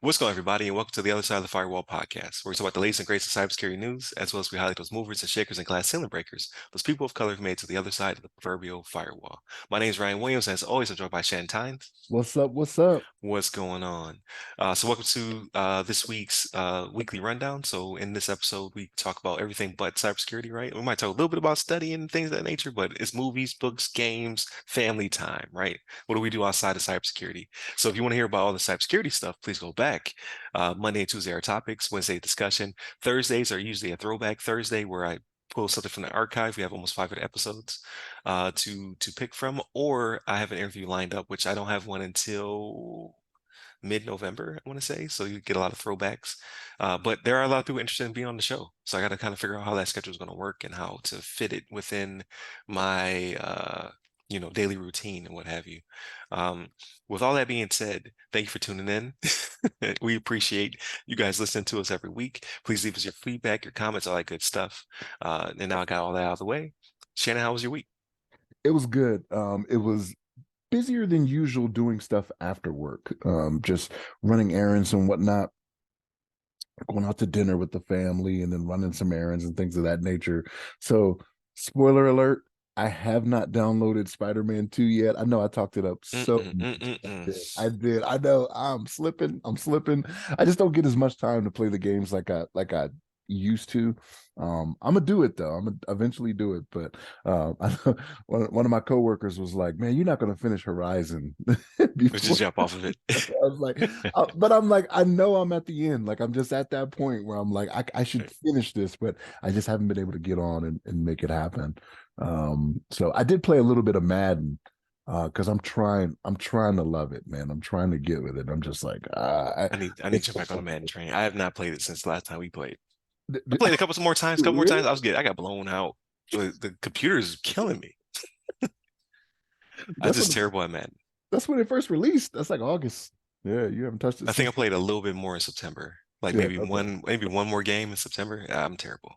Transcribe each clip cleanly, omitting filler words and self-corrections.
What's going on, everybody, and welcome to the other side of the Firewall podcast, where we talk about the latest and greatest of cybersecurity news, as well as we highlight those movers and shakers and glass ceiling breakers, those people of color who made it to the other side of the proverbial firewall. My name is Ryan Williams, and as always, I'm joined by Shannon. What's up? What's up? What's going on? So welcome to this week's weekly rundown. So in this episode, we talk about everything but cybersecurity, right? We might talk a little bit about studying and things of that nature, but it's movies, books, games, family time, right? What do we do outside of cybersecurity? So if you want to hear about all the cybersecurity stuff, please go back. Monday and Tuesday are topics, Wednesday discussion. Thursdays are usually a throwback Thursday where I pull something from the archive. We have almost 500 episodes to pick from, or I have an interview lined up, which I don't have one until mid-November, I want to say. So you get a lot of throwbacks. But there are a lot of people interested in being on the show. So I got to kind of figure out how that schedule is going to work and how to fit it within my daily routine and what have you. With all that being said, thank you for tuning in. We appreciate you guys listening to us every week. Please leave us your feedback, your comments, all that good stuff. And now I got all that out of the way. Shannon, how was your week? It was good. It was busier than usual doing stuff after work. Just running errands and whatnot, going out to dinner with the family and then running some errands and things of that nature. So, spoiler alert, I have not downloaded Spider-Man 2 yet. I know I talked it up so much. I did. I know I'm slipping. I just don't get as much time to play the games like I used to. I'm gonna do it though. I'm gonna eventually do it. But I know one of my coworkers was like, "Man, you're not gonna finish Horizon Let's just before." jump off of it. I was like, but I'm like, I know I'm at the end. Like I'm just at that point where I'm like, I should finish this, but I just haven't been able to get on and make it happen. So I did play a little bit of Madden because I'm trying to love it, man. I'm trying to get with it. I'm just like, I need to jump back on the Madden train. I have not played it since the last time we played. I d- played a couple more times. really? I was good. I got blown out. The computer is killing me. I'm That's just when terrible at Madden. that's when it first released. That's like August. Yeah, you haven't touched it I think I since. played a little bit more in September. Like Yeah, maybe okay. one more game in September. I'm terrible.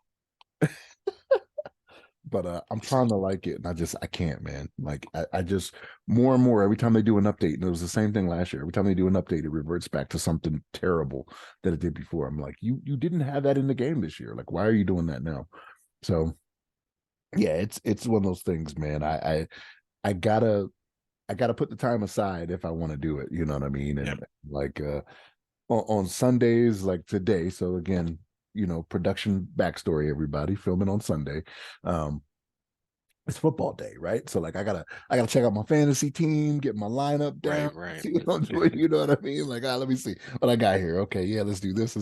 But I'm trying to like it, and I can't, man. Like I just more and more every time they do an update, and it was the same thing last year. Every time they do an update, it reverts back to something terrible that it did before. I'm like, you didn't have that in the game this year. Like, why are you doing that now? So yeah, it's one of those things, man. I gotta put the time aside if I want to do it. You know what I mean? Yep. And like on Sundays, like today. So again, production backstory, everybody filming on Sunday. Um, it's football day, right? So like I gotta check out my fantasy team, get my lineup down, Right, right. see what I'm doing, you know what I mean? Like, let me see what I got here. Okay, yeah, let's do this.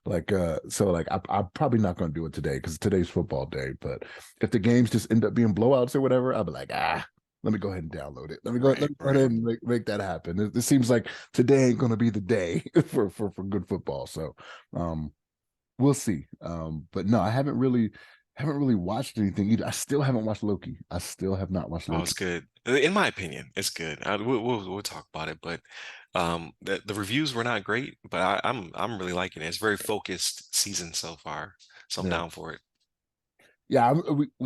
Like so like I'm probably not gonna do it today because today's football day. But if the games just end up being blowouts or whatever, I'll be like, let me go ahead and download it. Let Right, me go right. ahead and make that happen. It seems like today ain't gonna be the day for good football. So we'll see. But no, I haven't really watched anything either. I still haven't watched Loki. I still have not watched Oh, it's Loki. good. In my opinion, it's good. We'll talk about it, but the reviews were not great, but I'm really liking it. It's very focused season so far, so I'm Yeah. down for it. Yeah,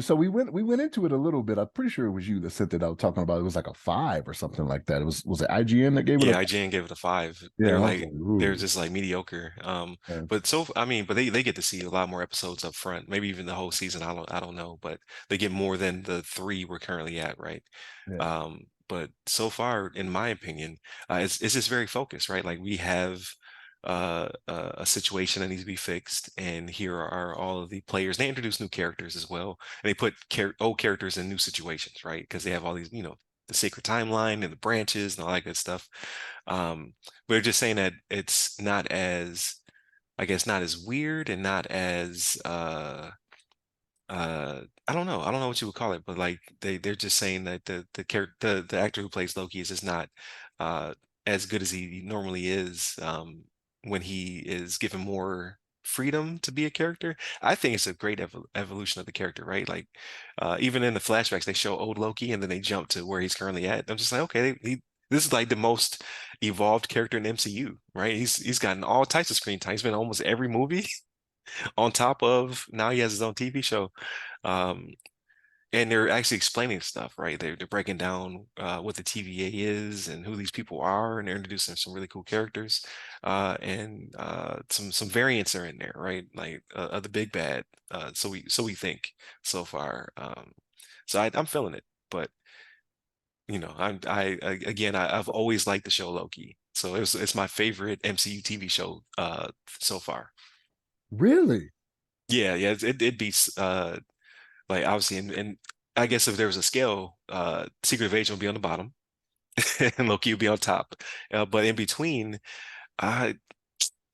so we went into it a little bit. I'm pretty sure it was you that sent it out talking about it was like a 5 or something like that. Was it IGN that gave it a Yeah, IGN gave it a 5. yeah, I was like, They're ooh. just like mediocre. Yeah, But so I mean, but they get to see a lot more episodes up front, maybe even the whole season. I don't know, but they get more than the 3 we're currently at, right? yeah, But so far, in my opinion, it's just very focused, right? Like we have a situation that needs to be fixed, and here are all of the players. They introduce new characters as well, and they put old characters in new situations, right? Because they have all these, the sacred timeline and the branches and all that good stuff. We're just saying that it's not as, I guess, not as weird and not as I don't know what you would call it, but like they're just saying that the actor who plays Loki is just not uh as good as he normally is when he is given more freedom to be a character. I think it's a great evolution of the character, right? Like even in the flashbacks they show old Loki and then they jump to where he's currently at. I'm just like, okay, this is like the most evolved character in the MCU, right? He's gotten all types of screen time. He's been in almost every movie on top of now he has his own TV show. Um, and they're actually explaining stuff, right? They're breaking down what the TVA is and who these people are, and they're introducing some really cool characters, and some variants are in there, right? Like the big bad. So we think so far. So I'm feeling it, but I've always liked the show Loki, so it's my favorite MCU TV show so far. Really? Yeah, yeah, it beats like obviously, and I guess if there was a scale, Secret Invasion would be on the bottom and Loki would be on top. But in between, I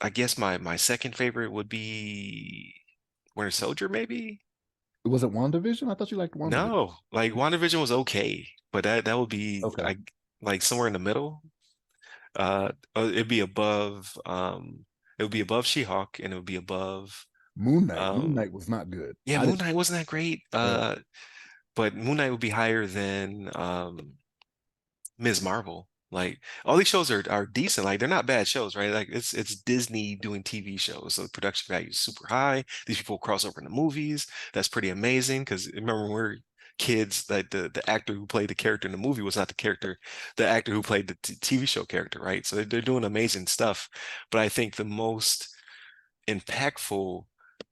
I guess my second favorite would be Winter Soldier, maybe. Was it WandaVision? I thought you liked WandaVision. No, like WandaVision was okay, but that would be Okay. I like somewhere in the middle. It would be above She-Hulk, and it would be above Moon Knight. Moon um Knight was not good. yeah, I Moon didn't. Knight wasn't that great. Yeah. But Moon Knight would be higher than Ms. Marvel. Like all these shows are decent. Like they're not bad shows, right? Like it's Disney doing TV shows, so the production value is super high. These people cross over into movies. That's pretty amazing. Because remember when we were kids, like the actor who played the character in the movie was not the actor who played the TV show character, right? So they're doing amazing stuff. But I think the most impactful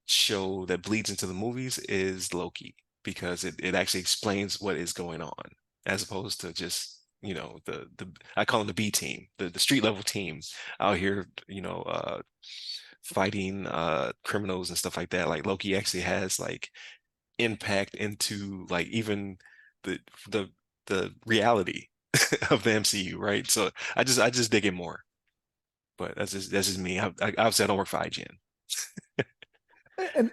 show that bleeds into the movies is Loki because it actually explains what is going on as opposed to just the I call them the B team, the street level team out here, fighting criminals and stuff like that. Like Loki actually has like impact into like even the the the reality of the MCU, right? So I just dig it more. But that's just me. Obviously I don't work for IGN.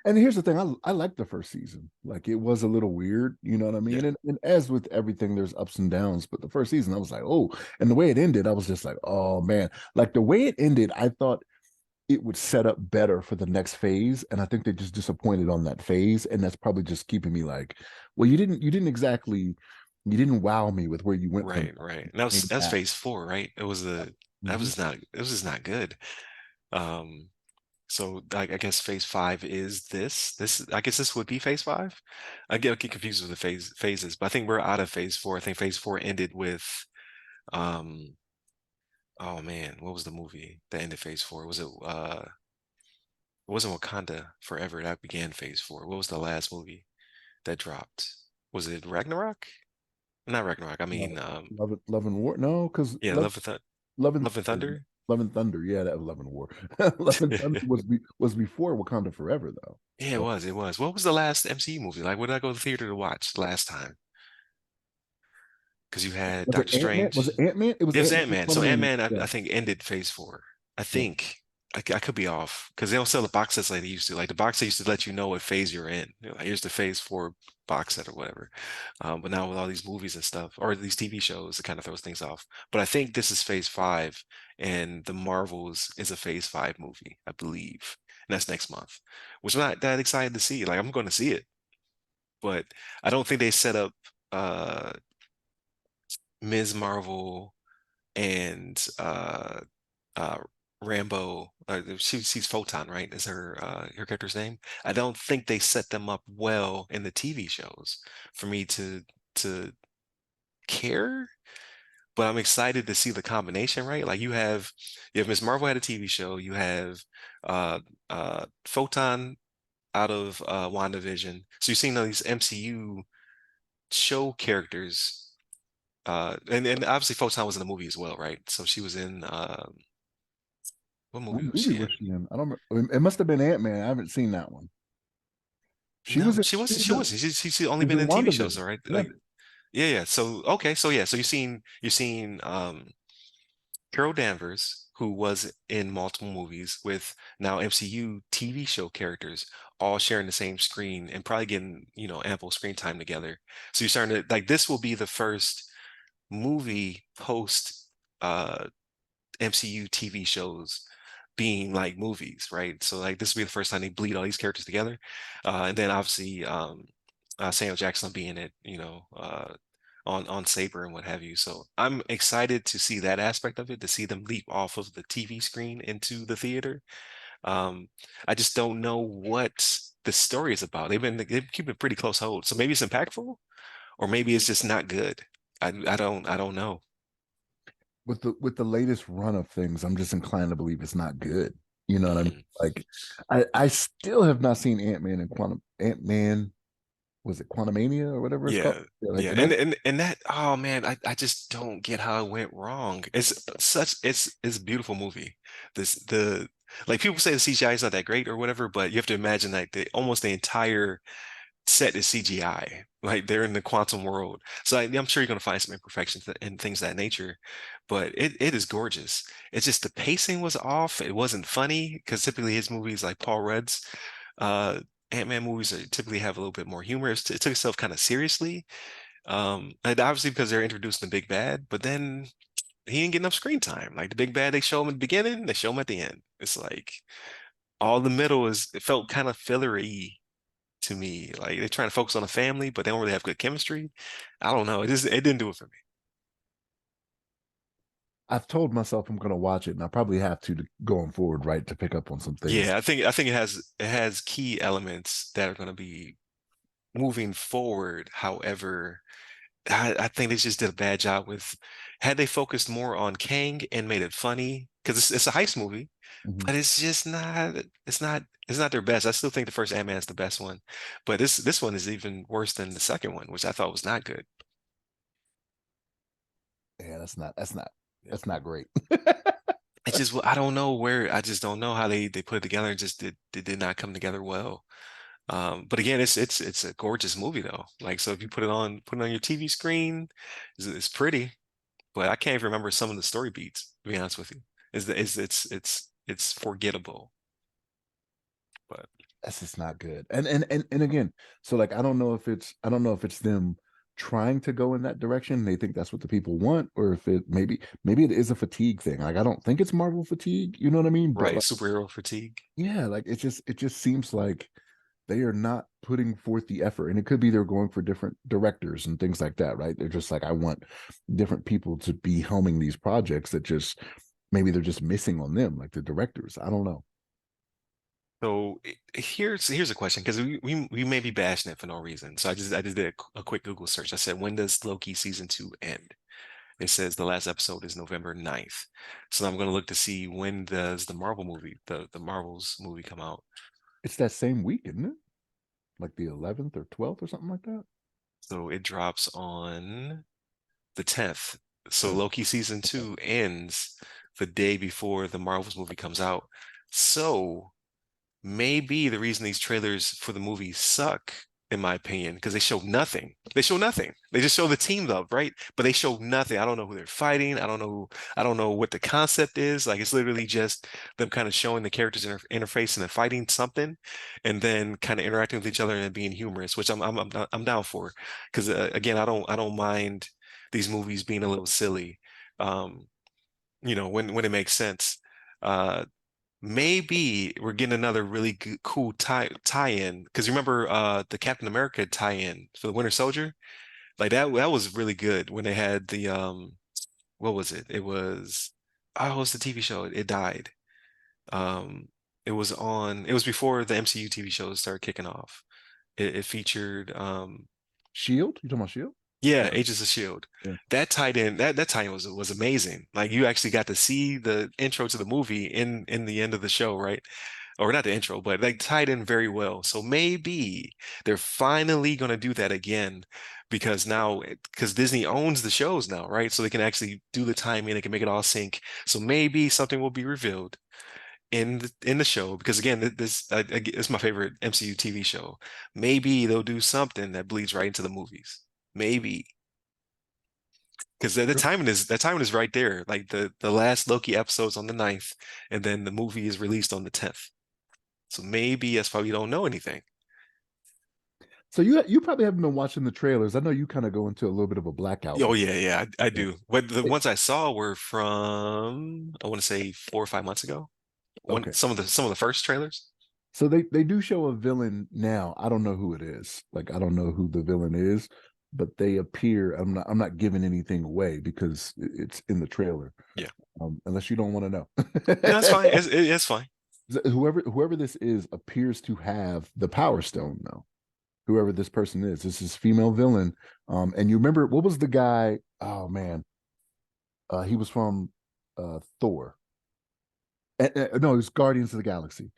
And here's the thing, I like the first season. Like it was a little weird, you know what I mean? Yeah. And as with everything, there's ups and downs. But the first season, I was like, oh, and the way it ended, I was just like, oh man. Like the way it ended, I thought it would set up better for the next phase. And I think they just disappointed on that phase. And that's probably just keeping me like, well, you didn't wow me with where you went from Right, right. And that was that. phase four, right? Mhm. It was just not good. Um, so I guess phase five is this. I guess this would be phase five. I get confused with the phases, but I think we're out of phase four. I think phase four ended with um oh man, what was the movie that ended phase four? It wasn't Wakanda Forever that began phase four. What was the last movie that dropped? Was it Ragnarok? Not Ragnarok. I mean, Love and War. No, because yeah, Love and Love and Thunder. Love and Thunder. Yeah, that was Love and War. Love and Thunder was before Wakanda Forever though. Yeah, it So was. It was. What was the last MCU movie? Like, what did I go to the theater to watch last time? Because you had was it Doctor Ant Man? Was Strange. it Ant Man? It was It was Ant Man Ant-Man. So Quantum. Ant-Man, Yeah, I think, ended phase four. I yeah. think. I could be off because they don't sell the box sets like they used to. Like the box set used to let you know what phase you're in. Like, here's the phase four box set or whatever. But now with all these movies and stuff, or these TV shows, it kind of throws things off. But I think this is phase five, and the Marvels is a phase five movie, I believe. And that's next month, which I'm not that excited to see. Like I'm going to see it, but I don't think they set up uh Ms. Marvel and uh Rambo. She's Photon, right? Is her character's name? I don't think they set them up well in the TV shows for me to care. But I'm excited to see the combination, right? Like you have Miss Marvel had a TV show, you have uh Photon out of WandaVision. So you're seeing all these MCU show characters. And obviously Photon was in the movie as well, right? So she was in what movie What was movie she was in? she in? I don't remember. It must have been Ant Man. I haven't seen that one. She No, was in. she She wasn't. was She in. wasn't. She's only She was been in in TV shows, WandaVision. all right? Yeah. Like, yeah, yeah. So okay, so yeah, so you've seen Carol Danvers, who was in multiple movies with now MCU TV show characters, all sharing the same screen and probably getting, ample screen time together. So you're starting to like this will be the first movie post MCU TV shows being like movies, right? So like this will be the first time they bleed all these characters together. And then obviously Samuel Jackson being it, on Saber and what have you. So I'm excited to see that aspect of it, to see them leap off of the TV screen into the theater. Um, I just don't know what. the story is about. They've keeping a pretty close hold. So maybe it's impactful, or maybe it's just not good. I don't know. With the latest run of things, I'm just inclined to believe it's not good. You know what I mean? Mhm. Like, I still have not seen Ant Man. Was it Quantumania or whatever it's called? Yeah, Yeah, like yeah, that. and that, oh man, I just don't get how it went wrong. It's a beautiful movie. This the like people say the CGI is not that great or whatever, but you have to imagine like the entire set is CGI. Like they're in the quantum world. So I'm sure you're gonna find some imperfections and things of that nature, but it is gorgeous. It's just the pacing was off. It wasn't funny because typically his movies like Paul Rudd's uh Ant-Man movies typically have a little bit more humor. It took itself kind of seriously. And obviously because they're introducing the big bad, but then he didn't get enough screen time. Like the big bad, they show him at the beginning, they show him at the end. It's like all the middle it felt kind of fillery to me. Like they're trying to focus on a family, but they don't really have good chemistry. I don't know. It didn't do it for me. I've told myself I'm going to watch it, and I probably have going forward, right, to pick up on some things. Yeah, I think it has key elements that are going to be moving forward. However, I think they just did a bad job with had they focused more on Kang and made it funny because it's a heist movie, Mhm. but it's not their best. I still think the first Ant-Man is the best one, but this one is even worse than the second one, which I thought was not good. Yeah, Yeah. that's not great. It's just I don't know where I just don't know how they put it together. It just did not come together well. But again, it's a gorgeous movie though. Like so, if you put it on your TV screen, it's pretty. But I can't even remember some of the story beats, to be honest with you. It's forgettable. But That's just not good. And again, so like I don't know if it's them trying to go in that direction. They think that's what the people want, or if it maybe it is a fatigue thing. Like I don't think it's Marvel fatigue, you know what I mean? But right, like superhero fatigue. yeah, like it just seems like they are not putting forth the effort. And it could be they're going for different directors and things like that, right? They're just like, I want different people to be helming these projects that just maybe they're just missing on them, like the directors. I don't know. So here's a question because we may be bashing it for no reason. So I just did a quick Google search. I said, when does Loki season 2 end? It says the last episode is November 9th. So I'm gonna look to see when does the Marvels movie come out. It's that same week, isn't it? Like the 11th or 12th or something like that. So it drops on the 10th. So 10th. Loki season Okay. 2 ends the day before the Marvels movie comes out. So maybe the reason these trailers for the movie suck, in my opinion, because they show nothing. They show nothing. They just show the team up, right? But they show nothing. I don't know who they're fighting. I don't know what the concept is. Like it's literally just them kind of showing the characters interface and then fighting something, and then kind of interacting with each other and being humorous, which I'm down for. Because again, I don't mind these movies being a little silly. Um, when it makes sense. Uh, Maybe we're getting another really good, cool tie-in because remember the Captain America tie-in for the Winter Soldier? Like that was really good when they had the what was it? It was the TV show. It died. Um it was before the MCU TV shows started kicking off. It featured Shield? You talking about Shield? yeah, Or Agents of Shield. yeah. That tie-in was amazing. Like you actually got to see the intro to the movie in the end of the show, right? Or not the intro, but like tied in very well. So maybe they're finally going to do that again because now, because Disney owns the shows now, right? So they can actually do the timing, they can make it all sync. So maybe something will be revealed in the show because again, it's my favorite MCU TV show. Maybe they'll do something that bleeds right into the movies. Maybe because the timing is right there. Like the last Loki episode's on the 9th, and then the movie is released on the 10th. So maybe that's why we don't know anything. So you probably haven't been watching the trailers. I know you kind of go into a little bit of a blackout Oh before. yeah, yeah, I Yeah. do. But the It- ones I saw were from I want to say 4 or 5 months ago. When okay. some of the first trailers. So they do show a villain now. I don't know who it is. Like I don't know who the villain is, but they appear. I'm not giving anything away because it's in the trailer. Yeah, Unless you don't want to no, it's know. fine. It's fine. Whoever this is appears to have the Power Stone, though. Whoever this person is, this is female villain. And you remember what was the guy? Oh man, he was from Thor. No, it was Guardians of the Galaxy.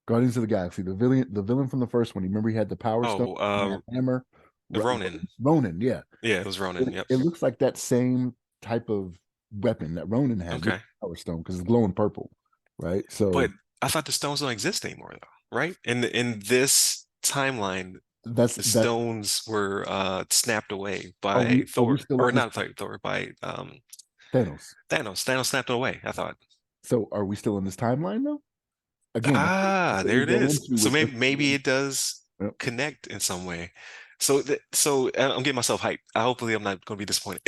Guardians of the Galaxy. The villain from the first one. You remember he had the Power Stone, Oh, and that hammer. Ronin. Ronin, yeah. Yeah, it was Ronin. It, Yep. it looks like that same type of weapon that Ronin had with Okay. the Power Stone because it's glowing purple, right? But So I thought the stones don't exist anymore though, right? In this timeline, the that's stones were snapped away are by we Thor, still or on this not by Thor, by Thanos? Thanos. Thanos snapped it away, I thought. So are we still in this timeline though? Again, Ah, that's what there we it go is. into So with this. maybe it does Yep. connect in some way. So I'm getting myself hyped. Hopefully I'm not going to be disappointed.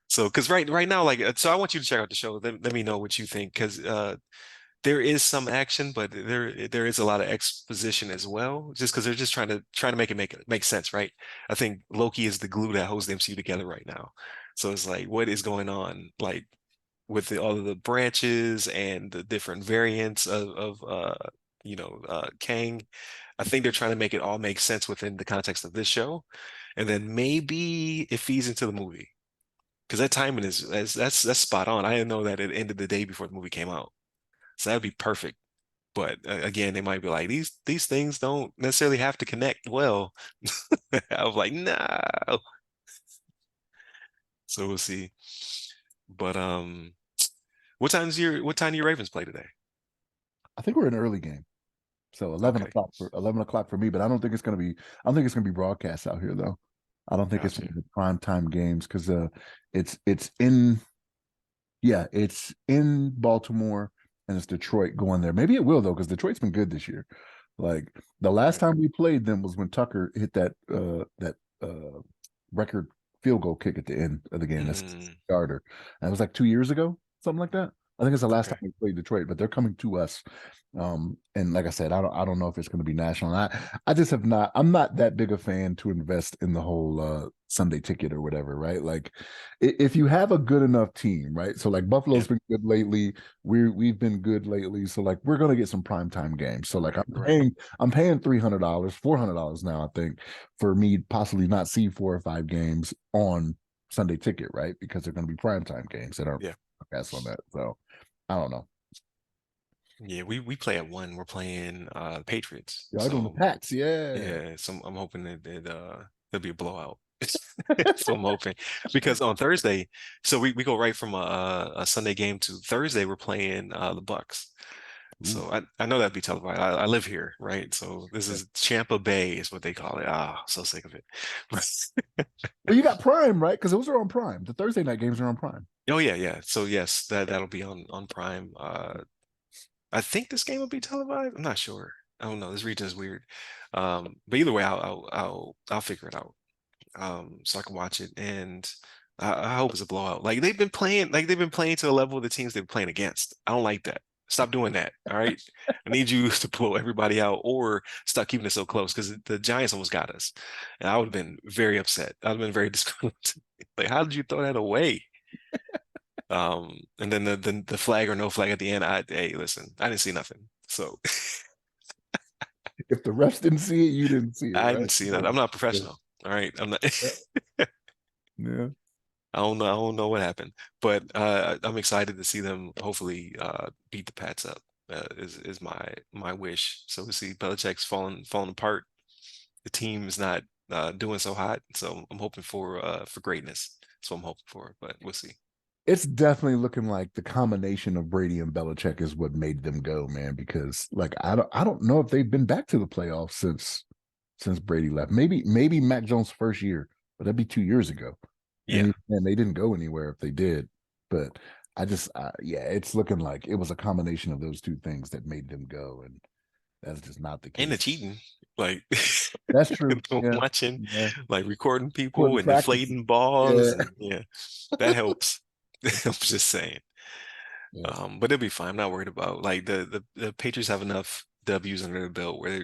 So because right now, like, so I want you to check out the show. Let me know what you think, because there is some action, but there is a lot of exposition as well. Just because they're just trying to make sense, right? I think Loki is the glue that holds the MCU together right now. So it's like, what is going on, like with all of the branches and the different variants of Kang. I think they're trying to make it all make sense within the context of this show, and then maybe it feeds into the movie. Because that timing that's spot on. I didn't know that it ended the day before the movie came out. So that'd be perfect. But again, they might be like, these things don't necessarily have to connect well. I was like, no. So we'll see. But what time do your Ravens play today? I think we're in early game. So Okay, 11 o'clock for me, but I don't think it's gonna be. I don't think it's gonna be broadcast out here though. I don't think it's got you. one of the prime time games because it's in yeah it's in Baltimore and it's Detroit going there. Maybe it will though because Detroit's been good this year. Like the last Okay. time we played them was when Tucker hit that record field goal kick at the end of the game. That's Mm, starter. And it was like 2 years ago, something like that. I think it's the last time okay. we played Detroit, but they're coming to us. And like I said, I don't know if it's going to be national. I just have not. I'm not that big a fan to invest in the whole Sunday ticket or whatever, right? Like, if you have a good enough team, right? So like Yeah, Buffalo's been good lately. We've been good lately. So like we're gonna get some primetime games. So like right, right. I'm paying $300, $400 now, I think, for me possibly not see 4 or 5 games on Sunday ticket, right? Because they're going to be primetime games that aren't Yeah. broadcast on that. So I don't know. Yeah, we play at one. We're playing Patriots. Y'all doing the So Pats, yeah. yeah, so I'm hoping that it'll be a blowout. So I'm hoping because on Thursday, so we go right from a Sunday game to Thursday, we're playing the Bucks. Ooh, So I know that'd be televised. I live here, right? So this yeah. is Champa Bay is what they call it. Ah, so sick of it. Well, you got Prime, right? Because those are on Prime. The Thursday night games are on Prime. Oh yeah, yeah. So yes, that'll be on Prime. I think this game will be televised. I'm not sure. I don't know. This region is weird. But either way, I'll figure it out. So I can watch it, and I hope it's a blowout. Like they've been playing to the level of the teams they've been playing against. I don't like that. Stop doing that. All right. I need you to blow everybody out or stop keeping it so close because the Giants almost got us. And I would have been very upset. I'd have been very disgruntled. Like, how did you throw that away? And then the flag or no flag at the end, hey, listen, I didn't see nothing. So If the refs didn't see it, you didn't see it, I right? didn't see that. So, I'm not yeah. professional. All right. I'm not Yeah. I don't know what happened. But I'm excited to see them hopefully beat the Pats up. Is my wish. So we see Belichick's falling apart. The team is not doing so hot. So I'm hoping for greatness. That's what I'm hoping for, but we'll see. It's definitely looking like the combination of Brady and Belichick is what made them go, man. Because like I don't know if they've been back to the playoffs since Brady left. Maybe Mac Jones' first year, but that'd be 2 years ago. Yeah. And they didn't go anywhere if they did. But yeah, it's looking like it was a combination of those two things that made them go, and that's just not the And the case. cheating. Like That's true. Yeah, watching, yeah. like recording According people to and practice, deflating yeah, balls and yeah, that helps. I'm just saying. yeah. But it'll be fine. I'm not worried about like the Patriots have enough W's under their belt where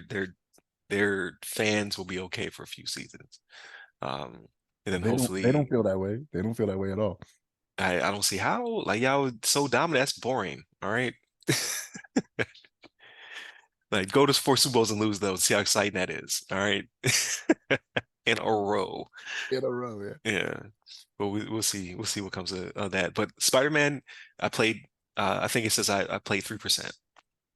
their fans will be okay for a few seasons. Um, and then They don't hopefully, feel that way. They don't feel that way at all. I don't see how. Like y'all so dominant, that's boring. All right. Like go to 4 Super Bowls and lose those. See how exciting that is. All right. In a row. In a row, yeah. Yeah. But we'll see. We'll see what comes of that. But Spider-Man, I played I think it says I played 3%.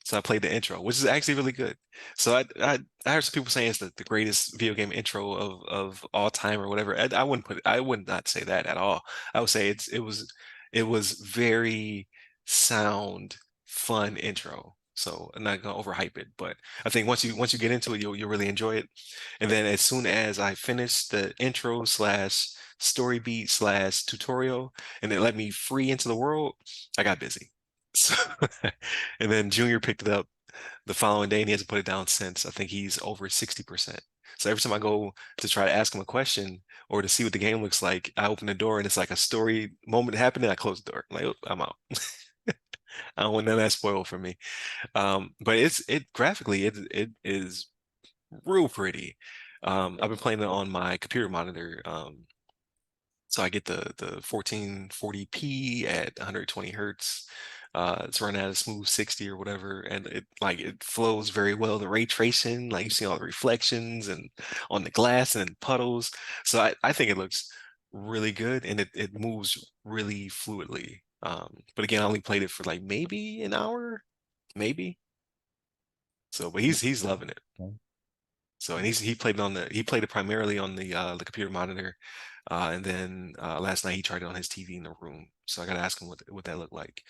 So I played the intro, which is actually really good. So I heard some people saying it's the greatest video game intro of all time or whatever. I wouldn't I would not say that at all. I would say it was very sound, fun intro. So I'm not gonna overhype it, but I think once you get into it, you'll really enjoy it. And then as soon as I finished the intro slash story beat slash tutorial, and it let me free into the world, I got busy. So, and then Junior picked it up the following day and he hasn't put it down since. I think he's over 60%. So every time I go to try to ask him a question or to see what the game looks like, I open the door and it's like a story moment happening. I close the door. I'm like, oh, I'm out. I don't want none of that spoiled for me. But it graphically it is real pretty. I've been playing it on my computer monitor. So I get the 1440p at 120 hertz. It's running at a smooth 60 or whatever, and it flows very well. The ray tracing, like you see all the reflections and on the glass and puddles. So I think it looks really good and it moves really fluidly. But again, I only played it for like maybe an hour, maybe. So, but he's loving it. So and he played it primarily on the computer monitor, and then last night he tried it on his TV in the room. So I got to ask him what that looked like.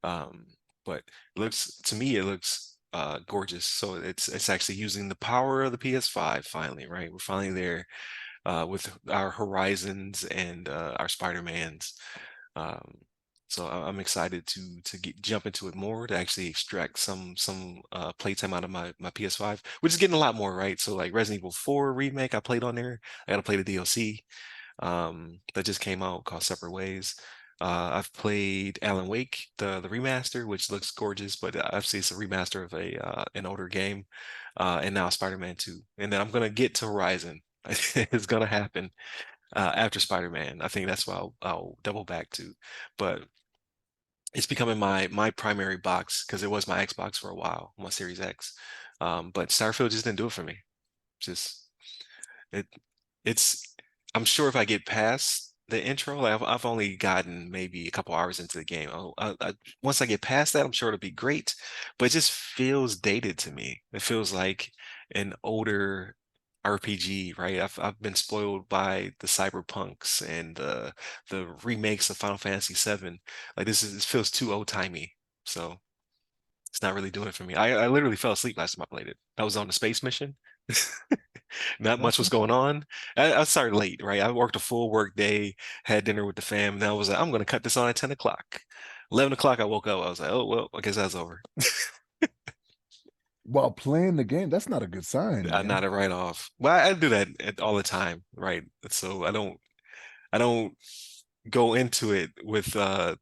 Um, but it looks to me it looks gorgeous. So it's actually using the power of the PS5 finally, right? We're finally there with our Horizons and our Spider-Mans. Um, so I'm excited to jump into it more to actually extract some playtime out of my PS5, which is getting a lot more, right? So like Resident Evil 4 remake, I played on there. I got to play the DLC that just came out called Separate Ways. I've played Alan Wake, the remaster, which looks gorgeous, but obviously it's a remaster of a an older game. And now Spider-Man 2. And then I'm gonna get to Horizon. It's gonna happen after Spider-Man. I think that's what I'll double back to. But it's becoming my primary box because it was my Xbox for a while, my Series X. But Starfield just didn't do it for me. Just it it's I'm sure if I get past the intro, like I've only gotten maybe a couple hours into the game. Once I get past that, I'm sure it'll be great, but it just feels dated to me. It feels like an older RPG, right? I've been spoiled by the cyberpunks and the remakes of Final Fantasy VII. Like this feels too old-timey. So it's not really doing it for me. I literally fell asleep last time I played it. I was on the space mission. Not much was going on. I started late, right? I worked a full work day, had dinner with the fam, and I was like, I'm gonna cut this on at 10 o'clock. 11 o'clock, I woke up. I was like, oh well, I guess that's over. While playing the game, that's not a good sign, man. Not a write-off. Well, I do that all the time, right? So I don't go into it with the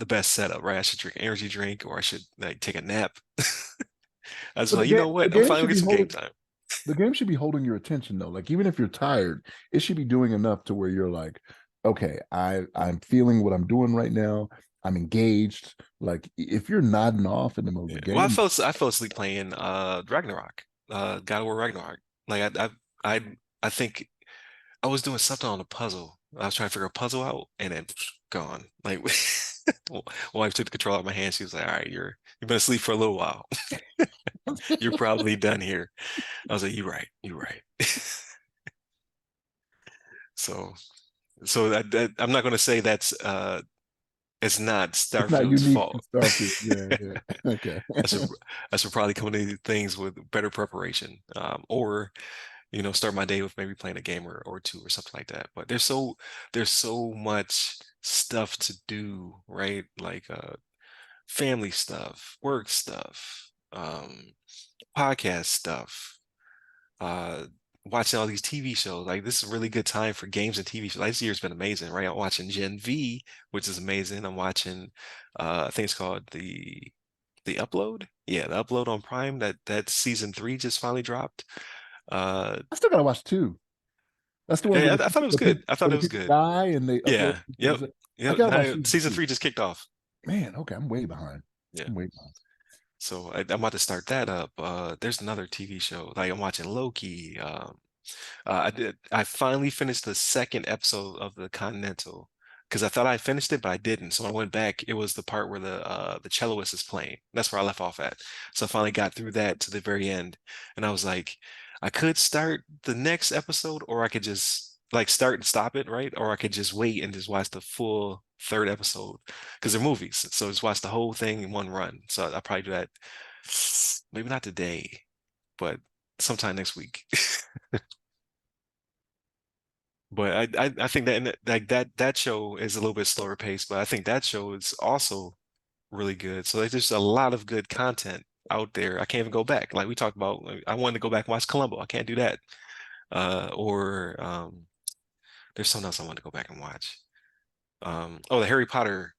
best setup, right? I should drink an energy drink or I should like take a nap. I was But like, you know the what? I'm game finally should gonna get be some game holding time. the game should be holding your attention though. Like even if you're tired, it should be doing enough to where you're like, okay, I'm feeling what I'm doing right now. I'm engaged. Like if you're nodding off in the middle of Yeah. the Well, game, I fell asleep playing Ragnarok, God of War Ragnarok. Like I think I was doing something on a puzzle. I was trying to figure a puzzle out, and then gone. Like, wife took the control out of my hand. She was like, "All right, you've been asleep for a little while. You're probably done here." I was like, "You're right. You're right." So, I'm not going to say it's not it's not Starfield's unique to fault. Starfield. Yeah, yeah. Okay. I should I should probably come into things with better preparation, or start my day with maybe playing a game or two or something like that. But there's so much stuff to do, right? Like family stuff, work stuff, podcast stuff, uh watching all these TV shows. Like this is a really good time for games and TV shows. Like, this year's been amazing, right? I'm watching Gen V, which is amazing. I'm watching I think it's called the Upload. Yeah, the Upload on Prime. That season 3 just finally dropped. Uh I still gotta watch two. That's the one Yeah, I thought it was good. I where thought it the was people good. die and they upload Yeah. to Yep. I Yep. gotta watch Now, season season two. three just kicked off. Man, okay, I'm way behind. Yeah. I'm way behind. So I'm about to start that up. There's another TV show. Like I'm watching Loki. I finally finished the second episode of the Continental because I thought I finished it, but I didn't. So when I went back, it was the part where the celloist is playing. That's where I left off at. So I finally got through that to the very end, and I was like, I could start the next episode, or I could just like start and stop it, right? Or I could just wait and just watch the full third episode because they're movies. So just watch the whole thing in one run. So I'll probably do that. Maybe not today, but sometime next week. But I think that like that show is a little bit slower paced, but I think that show is also really good. So there's just a lot of good content out there. I can't even go back. Like we talked about, like, I wanted to go back and watch Columbo. I can't do that. Or there's something else I want to go back and watch. Oh, the Harry Potter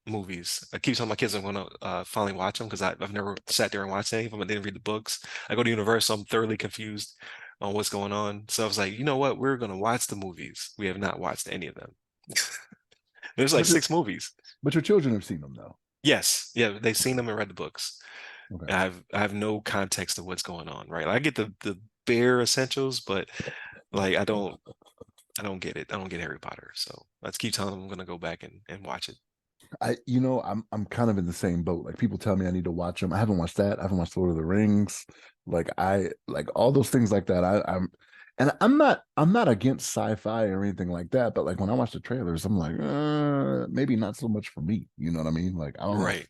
movies. I keep telling my kids I'm gonna finally watch them because I've never sat there and watched any of them. I didn't read the books. I go to Universal, I'm thoroughly confused on what's going on. So I was like, you know what? We're gonna watch the movies. We have not watched any of them. There's like But your six movies. but your children have seen them though. Yes, yeah, they've seen them and read the books. Okay. And I have no context of what's going on, right? Like, I get the bare essentials, but like I don't get it. I don't get Harry Potter. So let's keep telling them I'm gonna go back and watch it. I'm kind of in the same boat. Like people tell me I need to watch them. I haven't watched that. I haven't watched Lord of the Rings. Like I like all those things like that. I'm not against sci-fi or anything like that, but like when I watch the trailers, I'm like, maybe not so much for me. You know what I mean? Like I don't know. Right.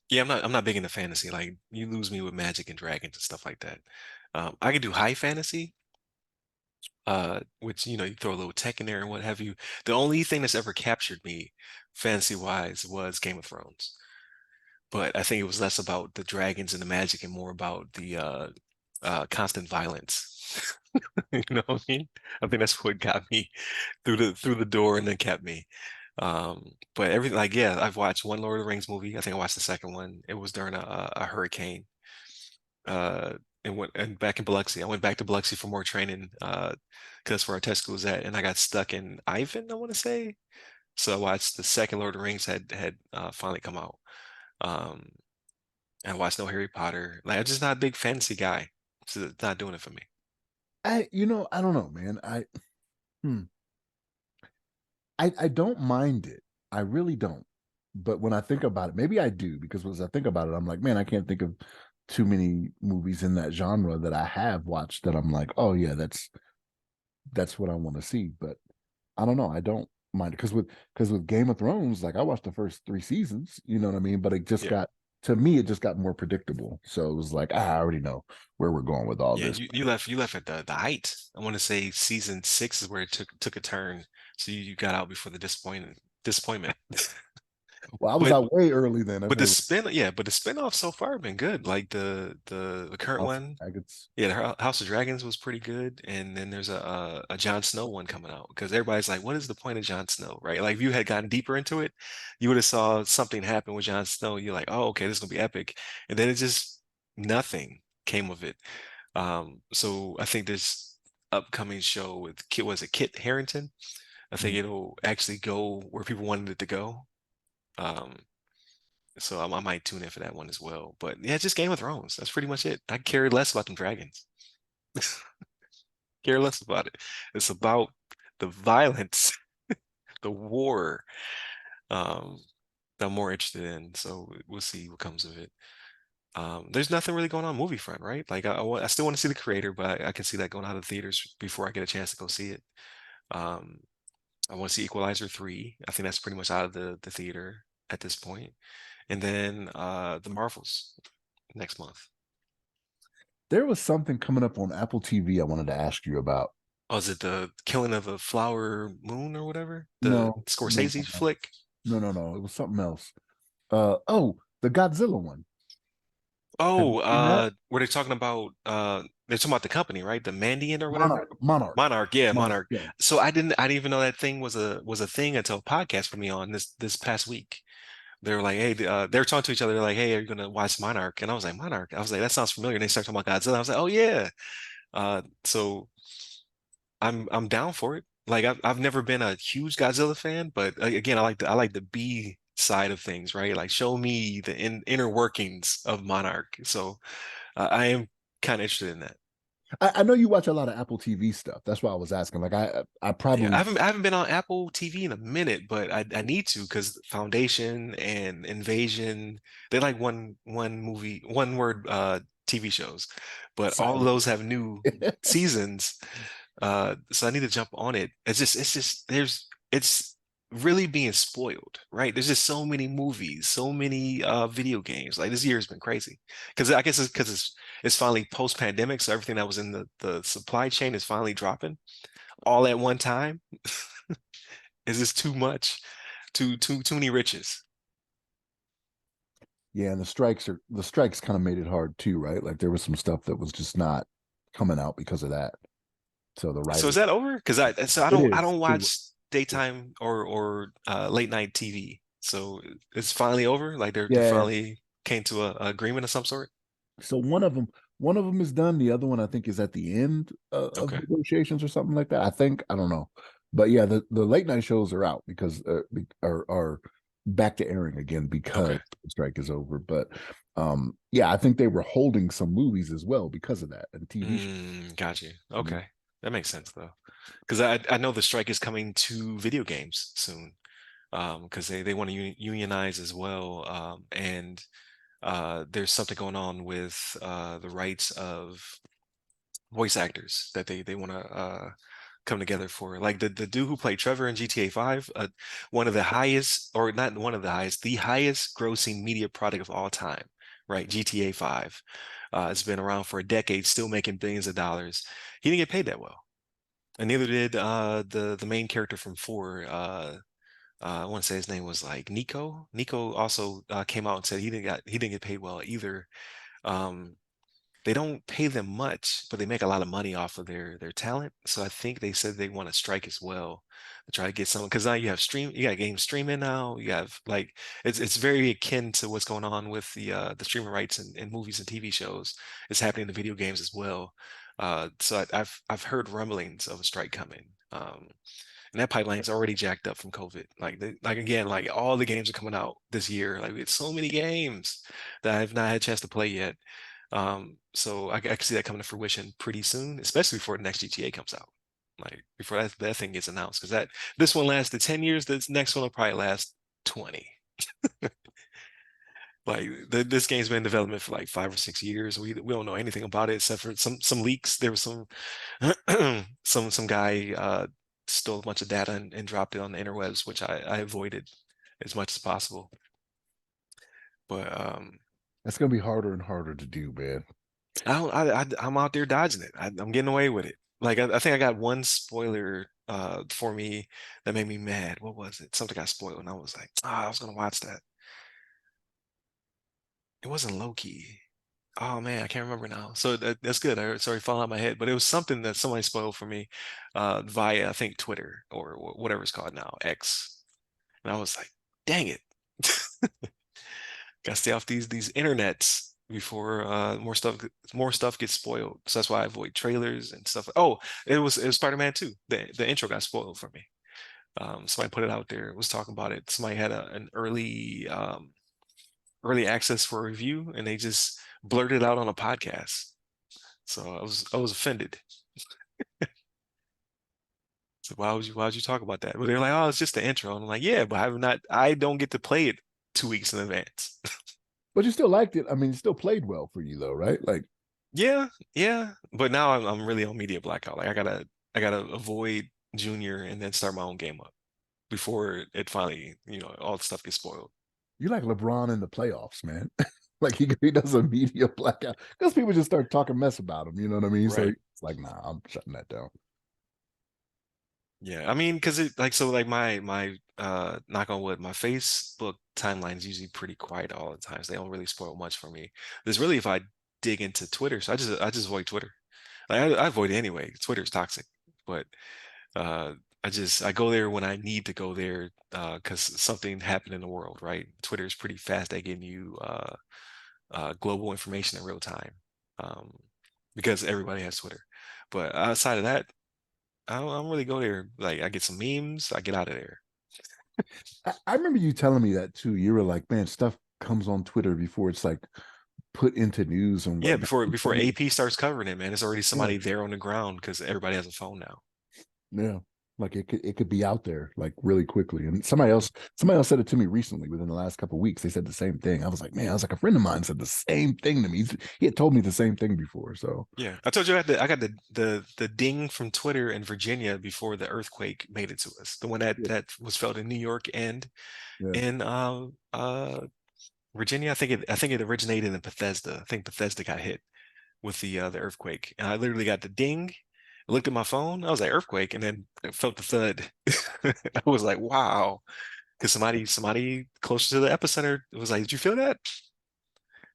Yeah, I'm not big into fantasy. Like you lose me with magic and dragons and stuff like that. I can do high fantasy, which you throw a little tech in there and what have you. The only thing that's ever captured me fantasy wise was Game of Thrones. But I think it was less about the dragons and the magic and more about the constant violence. You know what I mean? I think that's what got me through the door and then kept me. But everything like yeah, I've watched one Lord of the Rings movie. I think I watched the second one. It was during a hurricane. Uh, and back in Biloxi. I went back to Biloxi for more training, because that's where our test school was at, and I got stuck in Ivan, I want to say. So I watched the second Lord of the Rings had finally come out. Um, and I watched no Harry Potter. Like I'm just not a big fantasy guy. So it's not doing it for me. I don't know, man. Hmm. I don't mind it. I really don't. But when I think about it, maybe I do because as I think about it, I'm like, man, I can't think of too many movies in that genre that I have watched that I'm like, oh yeah, that's what I want to see. But I don't know. I don't mind it because with Game of Thrones, like I watched the first three seasons, you know what I mean? But it just Yeah. got to me, it just got more predictable. So it was like, I already know where we're going with all Yeah, this. you left at the height. I want to say season six is where it took a turn. So you got out before the disappointment. Well, I was But out way early then. I've but the never spin yeah, but the spin-offs so far have been good. Like the current House of one. Dragons. Yeah, the House of Dragons was pretty good, and then there's a Jon Snow one coming out because everybody's like, "What is the point of Jon Snow?" Right? Like, if you had gotten deeper into it, you would have saw something happen with Jon Snow. You're like, "Oh, okay, this is gonna be epic," and then it just nothing came of it. So I think this upcoming show with Kit was it Kit Harington? I think Mhm. it'll actually go where people wanted it to go. Um, so I might tune in for that one as well. But yeah, just Game of Thrones. That's pretty much it. I care less about them dragons. Care less about it. It's about the violence, the war, um, that I'm more interested in. So we'll see what comes of it. There's nothing really going on movie front, right? Like I still want to see the creator, but I can see that going out of theaters before I get a chance to go see it. Um, I want to see Equalizer 3. I think that's pretty much out of the theater at this point. And then the Marvels next month. There was something coming up on Apple TV I wanted to ask you about. Oh, is it the Killing of the Flower Moon or whatever? The No, no, Scorsese no, flick? no. It was something else. The Godzilla one. Have you Oh, seen that? were they talking about they're talking about the company, right? The Mandiant or whatever? Monarch. Monarch, yeah, Monarch. Monarch. Yeah. So I didn't even know that thing was a thing until a podcast put me on this past week. They were like, hey, they were talking to each other. They're like, hey, are you gonna watch Monarch? And I was like, Monarch. I was like, that sounds familiar. And they started talking about Godzilla. I was like, oh yeah. So I'm down for it. Like I've never been a huge Godzilla fan, but again, I like the B side of things, right? Like show me the inner workings of Monarch. So I am kind of interested in that. I know you watch a lot of Apple TV stuff. That's why I was asking. Like I Yeah, probably I haven't been on Apple TV in a minute, but I need to because Foundation and Invasion, they're like one movie, one word TV shows, but all of cyber. those have new seasons. So I need to jump on it. It's just it's really being spoiled, right? There's just so many movies, so many video games. Like this year has been crazy. Because I guess it's because it's finally post-pandemic, so everything that was in the supply chain is finally dropping all at one time. Is this too much? Too many riches. Yeah, and the strikes kind of made it hard too, right? Like there was some stuff that was just not coming out because of that. So the So is writer, that over? Because it I is. don't watch daytime or late night TV. So it's finally over. Like they Yeah. finally came to a agreement of some sort. So one of them is done. The other one I think is at the end of Okay. negotiations or something like that. I think I don't know, but yeah, the late night shows are out because are back to airing again because Okay. the strike is over. But yeah, I think they were holding some movies as well because of that and TV shows. Got you. Mhm. Okay. That makes sense though. Because I know the strike is coming to video games soon. Because they want to unionize as well. And there's something going on with the rights of voice actors that they want to come together for. Like the dude who played Trevor in GTA 5, one of the highest, or not one of the highest, the highest grossing media product of all time, right? GTA 5. It's been around for a decade, still making billions of dollars. He didn't get paid that well. And neither did the main character from 4. I want to say his name was like Nico. Nico also came out and said he didn't get paid well either. Um, they don't pay them much, but they make a lot of money off of their talent. So I think they said they want to strike as well to try to get someone because now you got games streaming now. You have like it's very akin to what's going on with the streaming rights and movies and TV shows. It's happening in the video games as well. So I've heard rumblings of a strike coming. And that pipeline is already jacked up from COVID. Like again, like all the games are coming out this year. Like it's so many games that I've not had a chance to play yet. So I can see that coming to fruition pretty soon, especially before the next GTA comes out. Like before that thing gets announced, because that this one lasted 10 years, this next one will probably last 20. Like this game's been in development for like 5 or 6 years. We don't know anything about it except for some leaks. There was some some guy stole a bunch of data and dropped it on the interwebs, which I avoided as much as possible. But That's gonna be harder and harder to do, man. I'm out there dodging it. I'm getting away with it. Like I think I got one spoiler for me that made me mad. What was it? Something got spoiled, and I was like, I was gonna watch that. It wasn't Loki. Oh man, I can't remember now. So that's good. Sorry, falling out my head, but it was something that somebody spoiled for me via I think Twitter or whatever it's called now, X. And I was like, dang it. Gotta stay off these internets before more stuff gets spoiled. So that's why I avoid trailers and stuff. Oh, it was Spider-Man 2. The intro got spoiled for me. Somebody put it out there, was talking about it. Somebody had an early access for a review and they just blurted out on a podcast. So I was offended. So why would you talk about that? But they're like, oh, it's just the intro. And I'm like, yeah, but I don't get to play it 2 weeks in advance. But you still liked it. I mean, it still played well for you though, right? Like Yeah, yeah. But now I'm really on media blackout. Like I gotta avoid Junior and then start my own game up before it finally, all the stuff gets spoiled. you like LeBron in the playoffs, man. Like he does a media blackout because people just start talking mess about him. You know what I mean? So Right. it's like, nah, I'm shutting that down. Yeah. I mean, because it like so like my knock on wood, my Facebook timeline is usually pretty quiet all the time. So they don't really spoil much for me. There's really if I dig into Twitter, so I just avoid Twitter. Like I avoid it anyway. Twitter's toxic. But Uh, I go there when I need to go there because something happened in the world, right? Twitter is pretty fast at getting you global information in real time um, because everybody has Twitter. But outside of that, I don't really go there. Like I get some memes, I get out of there. I remember you telling me that too. You were like, man, stuff comes on Twitter before it's like put into news and Yeah, whatnot. before AP starts covering it, man, it's already Yeah, somebody there on the ground because everybody has a phone now. yeah. Like it could be out there like really quickly. And somebody else said it to me recently within the last couple of weeks. They said the same thing. I was like, man, I was like, a friend of mine said the same thing to me. He had told me the same thing before. So Yeah, I told you I got the ding from Twitter in Virginia before the earthquake made it to us. The one yeah, that was felt in New York and yeah. in Virginia. I think it originated in Bethesda. I think Bethesda got hit with the earthquake, and I literally got the ding. I looked at my phone. I was like earthquake, and then I felt the thud. I was like, wow, because somebody closer to the epicenter was like, did you feel that?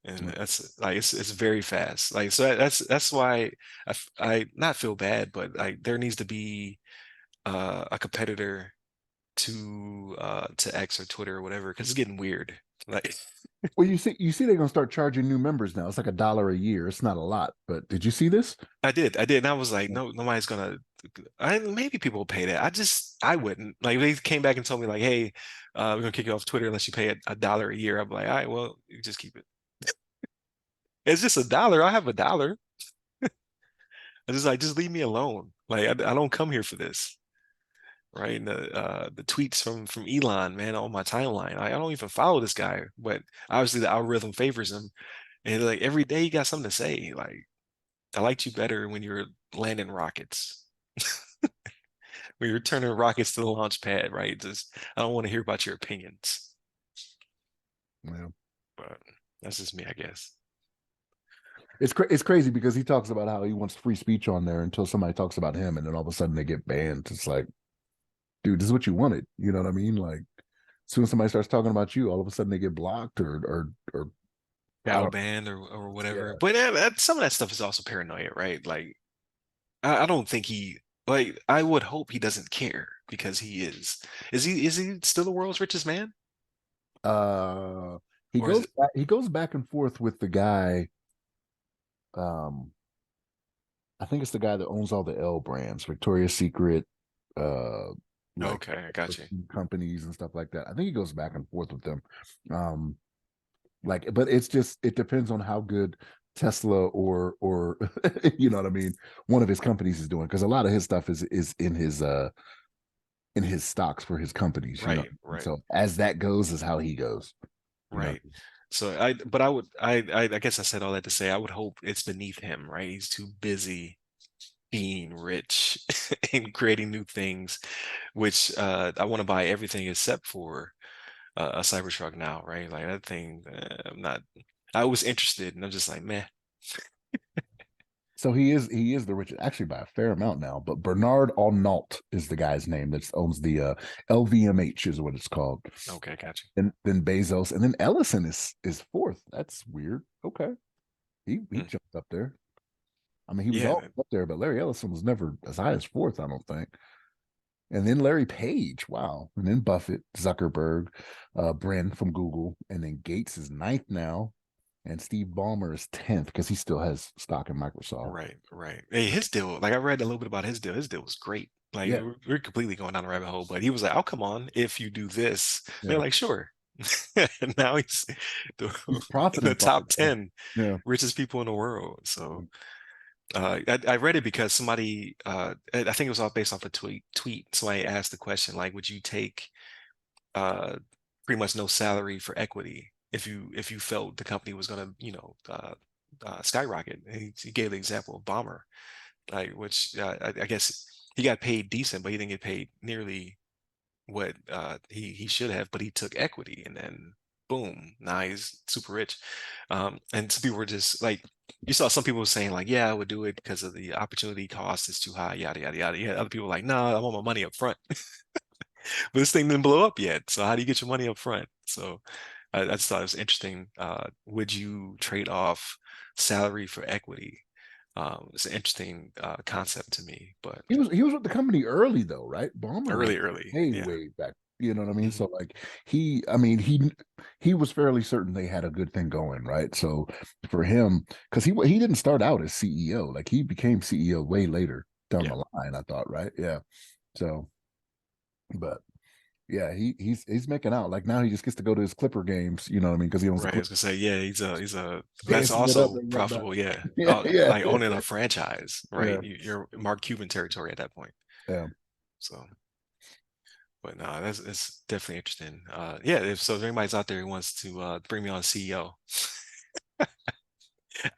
And that's like it's very fast. Like so that's why I not feel bad, but like there needs to be a competitor to X or Twitter or whatever because it's getting weird. Like Well, you see, they're gonna start charging new members now. It's like $1 a year. It's not a lot, but did you see this? I did, and I was like, no, nobody's gonna. Maybe people will pay that. I wouldn't. Like they came back and told me like, hey, we're gonna kick you off Twitter unless you pay a dollar a year. I'm like, all right, well, you just keep it. It's just a dollar. I have a dollar. I just like just leave me alone. Like I don't come here for this. Right? And the tweets from Elon, man, on my timeline. I don't even follow this guy, but obviously the algorithm favors him. And like every day you got something to say. Like I liked you better when you're landing rockets. When you're turning rockets to the launch pad, right? Just I don't want to hear about your opinions. Yeah. But that's just me, I guess. It's crazy because he talks about how he wants free speech on there until somebody talks about him, and then all of a sudden they get banned. It's like, dude, this is what you wanted. You know what I mean? Like, as soon as somebody starts talking about you, all of a sudden they get blocked or I Shadow don't. banned or whatever. Yeah. But some of that stuff is also paranoia, right? Like I don't think he like I would hope he doesn't care because he is. Is he still the world's richest man? Uh, he Or is goes it back, he goes back and forth with the guy. Um, I think it's the guy that owns all the L brands, Victoria's Secret, uh, like okay, I got you. companies and stuff like that. I think he goes back and forth with them. Um, like, but it depends on how good Tesla or you know what I mean, one of his companies is doing because a lot of his stuff is in his stocks for his companies, you know. Right, And right, so as that goes is how he goes, you know. right. So but I guess I said all that to say I would hope it's beneath him, right? He's too busy being rich and creating new things, which I want to buy everything except for a Cybertruck now, right? Like that thing, I'm not. I was interested, and I'm just like, meh. So he is the richest actually by a fair amount now, but Bernard Arnault is the guy's name that owns the LVMH is what it's called. Okay, got you. And then Bezos and then Ellison is fourth. That's weird. Okay. He Hmm. jumped up there. I mean, he was Yeah, all man. up there, but Larry Ellison was never as high as fourth, I don't think. And then Larry Page, wow. And then Buffett, Zuckerberg, Brin from Google, and then Gates is ninth now, and Steve Ballmer is 10th because he still has stock in Microsoft. Right, right. Hey, his deal, like I read a little bit about his deal. His deal was great. Like Yeah, we're completely going down the rabbit hole, but he was like, "I'll come on if you do this." They're yeah. like, "Sure." And now he's He's in the profiting from it. top So, 10 yeah. richest people in the world. So I read it because somebody, I think it was all based off a tweet. Somebody asked the question, like, would you take uh, pretty much no salary for equity if you felt the company was going to, skyrocket? And he gave the example of Bomber, like which I guess he got paid decent, but he didn't get paid nearly what he should have. But he took equity, and then boom, now he's super rich. And some people were just like, you saw some people were saying like, yeah, I would do it because of the opportunity cost is too high, yada yada yada. Yeah, other people were like, nah, I want my money up front. But this thing didn't blow up yet. So how do you get your money up front? So I just thought it was interesting. Would you trade off salary for equity? It's an interesting concept to me, but He was with the company early though, right? Ballmer was early, yeah. way back. You know what I mean? Mhm. So like I mean, he was fairly certain they had a good thing going, right? So for him, because he didn't start out as CEO, like he became CEO way later down Yeah. the line, I thought, right? Yeah. So, but yeah, he's making out. Like now he just gets to go to his Clipper games, you know what I mean? Because he owns the Right. I was Clipper, gonna say, yeah, he's a that's dancing it up also and whatnot. profitable. Yeah. Yeah, yeah, Like owning a franchise, right? yeah, You're Mark Cuban territory at that point. yeah. So, but no, that's it's definitely interesting. Yeah. If anybody's out there who wants to bring me on CEO,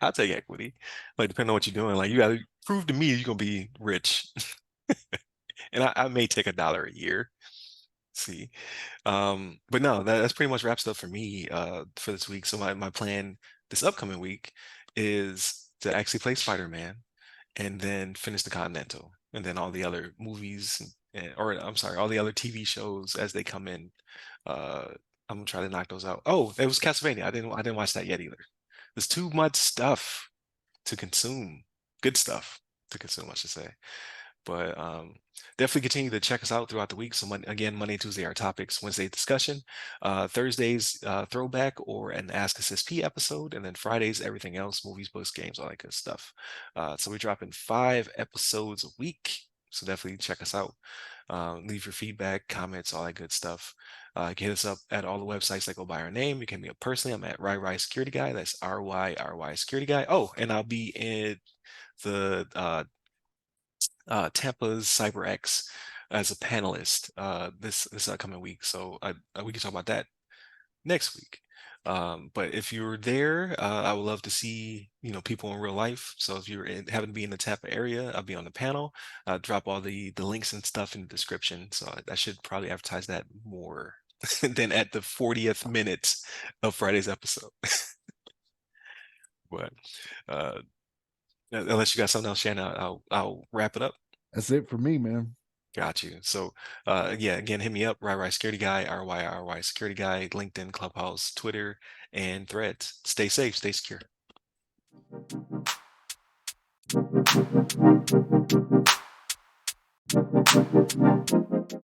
I'll take equity. Like depending on what you're doing, like you gotta prove to me you're gonna be rich, and I may take $1 a year. See. But no, that's pretty much wraps it up for me for this week. So my plan this upcoming week is to actually play Spider-Man and then finish the Continental and then all the other movies or I'm sorry, all the other TV shows as they come in. Uh I'm gonna try to knock those out. Oh, it was Castlevania. I didn't watch that yet either. There's too much stuff to consume. Good stuff to consume, I should say. But definitely continue to check us out throughout the week. So again, Monday and Tuesday are topics, Wednesday discussion, Thursdays throwback or an Ask SSP episode, and then Fridays everything else, movies, books, games, all that good stuff. So we're dropping 5 episodes a week. So definitely check us out. Leave your feedback, comments, all that good stuff. You can hit us up at all the websites that go by our name. You can hit me up personally. I'm at RyRy Security Guy. That's RYRY Security Guy. Oh, and I'll be in the Tampa's CyberX as a panelist this upcoming week. So we can talk about that next week. But if you're there, I would love to see people in real life. So if happen to be in the Tampa area, I'll be on the panel. Drop all the links and stuff in the description. So I should probably advertise that more than at the 40th minute of Friday's episode. But uh, unless you got something else, Shannon, I'll wrap it up. That's it for me, man. Got you. So, yeah, again, hit me up, RyRy Security Guy, RYRY Security Guy, LinkedIn, Clubhouse, Twitter, and Threads. Stay safe, stay secure.